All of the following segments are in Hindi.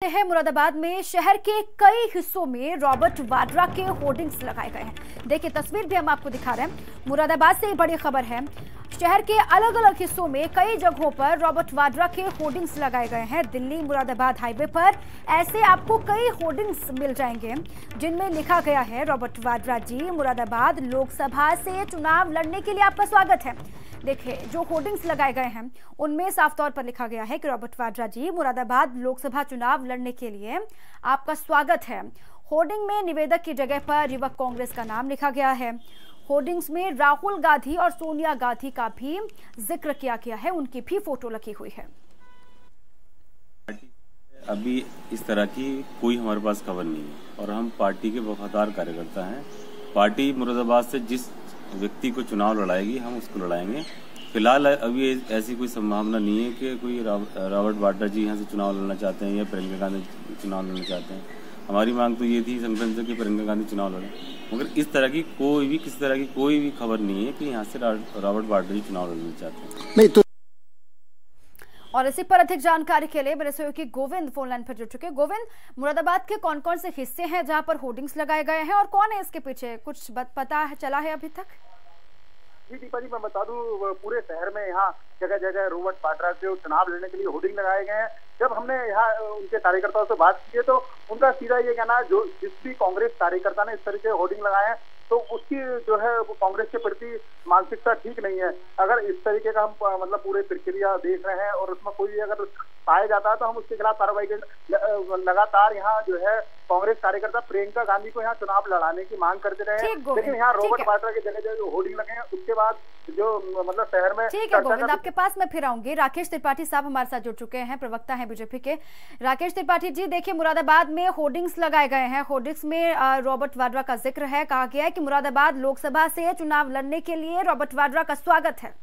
हैं मुरादाबाद में शहर के कई हिस्सों में रॉबर्ट वाड्रा के होर्डिंग्स लगाए गए हैं। देखिए तस्वीर भी हम आपको दिखा रहे हैं। मुरादाबाद से बड़ी खबर है, शहर के अलग अलग हिस्सों में कई जगहों पर रॉबर्ट वाड्रा के होर्डिंग्स लगाए गए हैं। दिल्ली मुरादाबाद हाईवे पर ऐसे आपको कई होर्डिंग्स मिल जाएंगे जिनमें लिखा गया है, रॉबर्ट वाड्रा जी मुरादाबाद लोकसभा से चुनाव लड़ने के लिए आपका स्वागत है। देखिए जो होर्डिंग्स लगाए गए हैं उनमें साफ तौर पर लिखा गया है कि रॉबर्ट वाड्रा जी मुरादाबाद लोकसभा चुनाव लड़ने के लिए आपका स्वागत है। होर्डिंग में निवेदक की जगह पर युवक कांग्रेस का नाम लिखा गया है। होर्डिंग्स में राहुल गांधी और सोनिया गांधी का भी जिक्र किया गया है, उनकी भी फोटो लगी हुई है। अभी इस तरह की कोई हमारे पास खबर नहीं है और हम पार्टी के वफादार कार्यकर्ता हैं। पार्टी मुरादाबाद से जिस व्यक्ति को चुनाव लड़ाएगी हम उसको लड़ाएंगे। फिलहाल अभी ऐसी कोई संभावना नहीं है कि कोई रॉबर्ट वाड्रा जी यहाँ से चुनाव लड़ना चाहते हैं या प्रियंका गांधी चुनाव लड़ना चाहते हैं। हमारी मांग तो ये थी संगठन से कि प्रियंका गांधी चुनाव लड़े, मगर इस तरह की किसी तरह की कोई भी खबर नहीं है कि यहाँ से रॉबर्ट वाड्रा जी चुनाव लड़ना चाहते हैं। नहीं तो और इसी पर अधिक जानकारी के लिए मेरे सहयोगी गोविंद फोन लाइन पर जुड़ चुके हैं। गोविंद, मुरादाबाद के कौन कौन से हिस्से हैं जहां पर होर्डिंग्स लगाए गए हैं और कौन है इसके पीछे, कुछ पता है चला है अभी तक? जी दीपा जी, मैं बता दूं पूरे शहर में यहाँ जगह जगह रॉबर्ट वाड्रा के चुनाव लड़ने के लिए होर्डिंग लगाए गए हैं। जब हमने यहाँ उनके कार्यकर्ताओं से बात की है तो उनका सीधा ये कहना है, जो जिस भी कांग्रेस कार्यकर्ता ने इस तरह के होर्डिंग लगाए हैं तो उसकी जो है वो कांग्रेस के प्रति मानसिकता ठीक नहीं है। अगर इस तरीके का हम मतलब पूरे प्रक्रिया देख रहे हैं और उसमें कोई अगर पाया जाता है तो हम उसके खिलाफ कार्रवाई लगातार यहाँ जो है कांग्रेस कार्यकर्ता प्रियंका गांधी को यहाँ चुनाव लड़ाने की मांग करते रहे हैं। लेकिन यहाँ रॉबर्ट वाड्रा की जगह जो होर्डिंग लगे हैं उसके बाद जो मतलब शहर में ठीक है गोविंद, आपके पास मैं फिर आऊंगी। राकेश त्रिपाठी साहब हमारे साथ जुड़ चुके हैं, प्रवक्ता हैं बीजेपी के। राकेश त्रिपाठी जी, देखिए मुरादाबाद में होर्डिंग्स लगाए गए हैं। होर्डिंग्स में रॉबर्ट वाड्रा का जिक्र है, कहा गया है कि मुरादाबाद लोकसभा से चुनाव लड़ने के लिए रॉबर्ट वाड्रा का स्वागत है।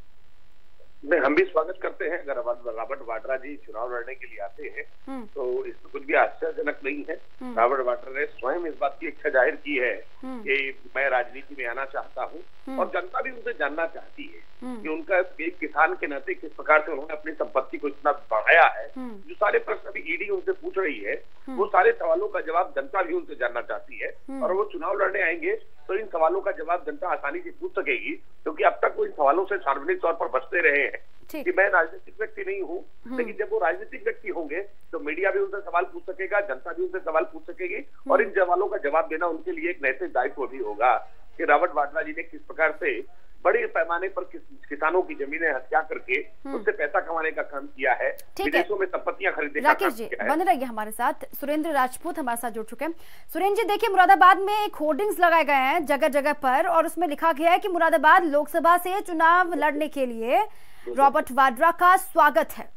हम भी स्वागत करते हैं। अगर रॉबर्ट वाड्रा जी चुनाव लड़ने के लिए आते हैं तो इसमें कुछ भी आश्चर्यजनक नहीं है। रॉबर्ट वाड्रा ने स्वयं इस बात की इच्छा जाहिर की है कि मैं राजनीति में आना चाहता हूं और जनता भी उनसे जानना चाहती है कि उनका एक किसान के नाते किस प्रकार से उन्होंने अपनी संपत्ति को इतना बढ़ाया है। जो सारे प्रश्न अभी ईडी उनसे पूछ रही है वो सारे सवालों का जवाब जनता भी उनसे जानना चाहती है और वो चुनाव लड़ने आएंगे तो इन सवालों का जवाब जनता आसानी से पूछ सकेगी, क्योंकि अब तक वो इन सवालों से सार्वजनिक तौर पर बचते रहे हैं कि मैं राजनीतिक व्यक्ति नहीं हूँ। लेकिन जब वो राजनीतिक व्यक्ति होंगे तो मीडिया भी उनसे सवाल पूछ सकेगा, जनता भी उनसे सवाल पूछ सकेगी और इन सवालों का जवाब देना उनके लिए एक नैतिक दायित्व भी होगा कि रॉबर्ट वाड्रा जी ने किस प्रकार से बड़े पैमाने पर किसानों की जमीनें हत्या करके उससे पैसा कमाने का काम किया है, विदेशों में संपत्तियां खरीदने का काम किया है। बने रहिए हमारे साथ। सुरेंद्र राजपूत हमारे साथ जुड़ चुके हैं। सुरेंद्र जी, देखिए मुरादाबाद में एक होर्डिंग्स लगाए गए हैं जगह जगह पर और उसमें लिखा गया है कि मुरादाबाद लोकसभा से चुनाव लड़ने के लिए रॉबर्ट वाड्रा का स्वागत है।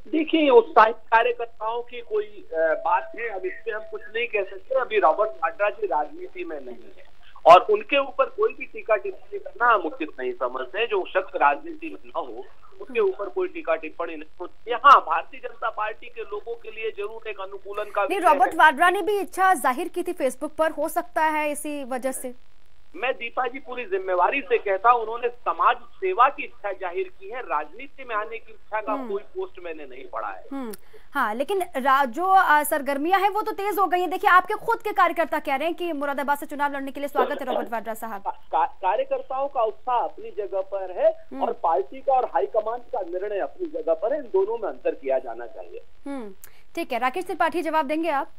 देखिए उत्साहित कार्यकर्ताओं की कोई बात है, अब इस पे हम कुछ नहीं कह सकते। अभी रॉबर्ट वाड्रा जी राजनीति में नहीं है और उनके ऊपर कोई भी टीका टिप्पणी करना हम उचित नहीं समझते। जो शख्स राजनीति में न हो उसके ऊपर कोई टीका टिप्पणी नहीं होती। यहाँ भारतीय जनता पार्टी के लोगों के लिए जरूर एक अनुकूलन का नहीं, रॉबर्ट वाड्रा ने भी इच्छा जाहिर की थी फेसबुक पर, हो सकता है इसी वजह से। मैं दीपा जी पूरी जिम्मेवारी से कहता हूं, उन्होंने समाज सेवा की इच्छा जाहिर की है, राजनीति में आने की इच्छा का कोई पोस्ट मैंने नहीं पढ़ा है। हाँ, लेकिन जो सरगर्मियां हैं वो तो तेज हो गई हैं। देखिए आपके खुद के कार्यकर्ता कह रहे हैं कि मुरादाबाद से चुनाव लड़ने के लिए स्वागत है रॉबर्ट वाड्रा साहब। कार्यकर्ताओं का उत्साह अपनी जगह पर है और पार्टी का और हाईकमान का निर्णय अपनी जगह पर है। इन दोनों में अंतर किया जाना चाहिए। ठीक है, राकेश त्रिपाठी जवाब देंगे आप?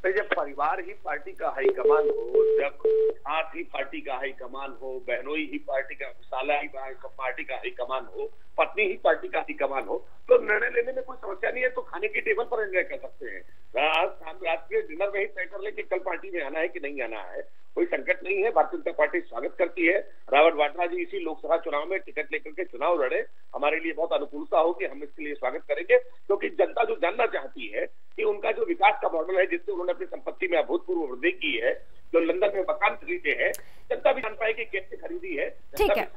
जब परिवार ही पार्टी का हाईकमान हो, जब हाथ ही पार्टी का हाईकमान हो, बहनोई ही पार्टी का, साला ही पार्टी का हाईकमान हो, पत्नी ही पार्टी का हाईकमान हो, तो निर्णय लेने में कोई समस्या नहीं है। तो खाने की टेबल पर निर्णय कर सकते हैं, रात के डिनर में ही तय कर ले कि कल पार्टी में आना है कि नहीं आना है, कोई संकट नहीं है। भारतीय जनता पार्टी स्वागत करती है। रॉबर्ट वाड्रा जी इसी लोकसभा चुनाव में टिकट लेकर के चुनाव लड़े, हमारे लिए बहुत अनुकूलता होगी, हम इसके लिए स्वागत करेंगे। क्योंकि जनता जो जानना चाहती है कि उनका जो विकास का मॉडल है जिससे उन्होंने अपनी संपत्ति में अभूतपूर्व वृद्धि की है, जो लंदन में मकान खरीदे हैं, जनता भी जान पाए कि कैसे खरीदी है। ठीक है,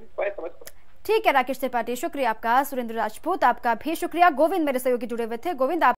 ठीक है राकेश त्रिपाठी, शुक्रिया आपका। सुरेंद्र राजपूत, आपका भी शुक्रिया। गोविंद मेरे सहयोगी जुड़े हुए थे। गोविंद, आप